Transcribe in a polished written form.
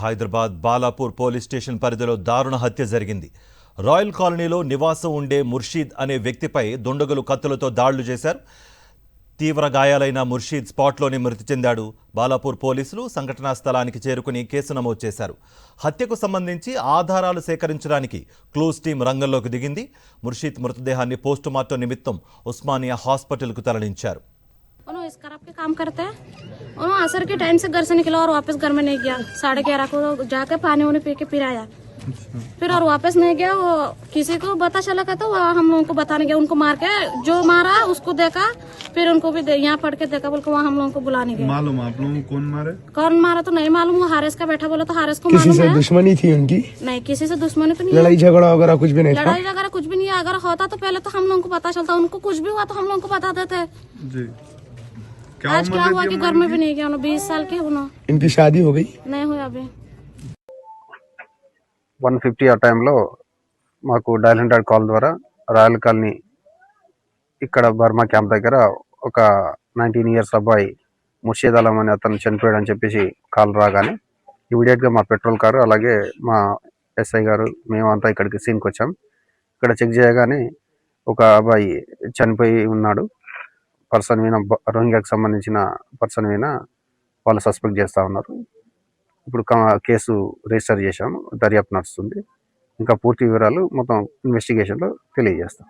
Hyderabad Balapur police station పరిధిలో దారుణ హత్య జరిగింది. రాయల్ కాలనీలో నివాసం ఉండే ముర్షీద్ అనే వ్యక్తిపై దుండగులు కత్తులతో దాడులు చేశారు. తీవ్ర గాయాలైన ముర్షీద్ స్పాట్లోనే మృతి చెందాడు. బాలాపూర్ పోలీసులు సంఘటనా స్థలానికి చేరుకుని కేసు నమోదు చేశారు. హత్యకు సంబంధించి ఆధారాలు సేకరించడానికి క్లూస్ టీం రంగంలోకి దిగింది. ముర్షీద్ మృతదేహాన్ని పోస్టుమార్టం నిమిత్తం ఉస్మానియా హాస్పిటల్కు తరలించారు. इस खराब के काम करते हैं। उन्होंने असर के टाइम से घर से निकला और वापस घर में नहीं गया। 11:30 को जाके पानी उन्हें पी के फिर आया, फिर और वापस नहीं गया। वो किसी को पता चला था तो हम लोगों को बताने गया। उनको मार के जो मारा उसको देखा, फिर उनको भी यहाँ पढ़ के देखा, बोल के वहाँ हम लोगों को बुलाने गया। मालूम आप लोगों को कौन मारे तो नहीं मालूम। वो हारिस का बैठा बोला तो हारिस को किसी से दुश्मनी थी उनकी? नहीं, किसी से दुश्मनी तो नहीं। लड़ाई झगड़ा वगैरह कुछ भी नहीं? लड़ाई वगैरह कुछ भी नहीं। अगर होता तो पहले तो हम लोगों को पता चलता। उनको कुछ भी हुआ तो हम लोगों को बता देते। आज क्या हुआ कि घर में भी नहीं गया। 20 साल के उन्होंने। इनकी शादी हो गई? नहीं हुई अभी। 150 ఆ టైంలో మాకు డయల్ 100 కాల్ ద్వారా రాయల్ కాలనీ ఇక్కడ బర్మా క్యాంప్ దగ్గర ఒక 19 ఇయర్స్ అబ్బాయి ముర్షీద్ అలం అని అతను చనిపోయాడని చెప్పేసి కాల్ రాగానే ఇమీడియట్గా మా పెట్రోల్ కారు అలాగే మా ఎస్ఐ గారు మేమంతా ఇక్కడికి సీన్కి వచ్చాం. ఇక్కడ చెక్ చేయగానే ఒక అబ్బాయి చనిపోయి ఉన్నాడు. పర్సన్ మీద రోహింగ్యాకి సంబంధించిన పర్సన్ మీద వాళ్ళు సస్పెక్ట్ చేస్తూ ఉన్నారు. ఇప్పుడు కేసు రిజిస్టర్ చేశాము, దర్యాప్తు నడుస్తుంది. ఇంకా పూర్తి వివరాలు మొత్తం ఇన్వెస్టిగేషన్లో తెలియజేస్తాం.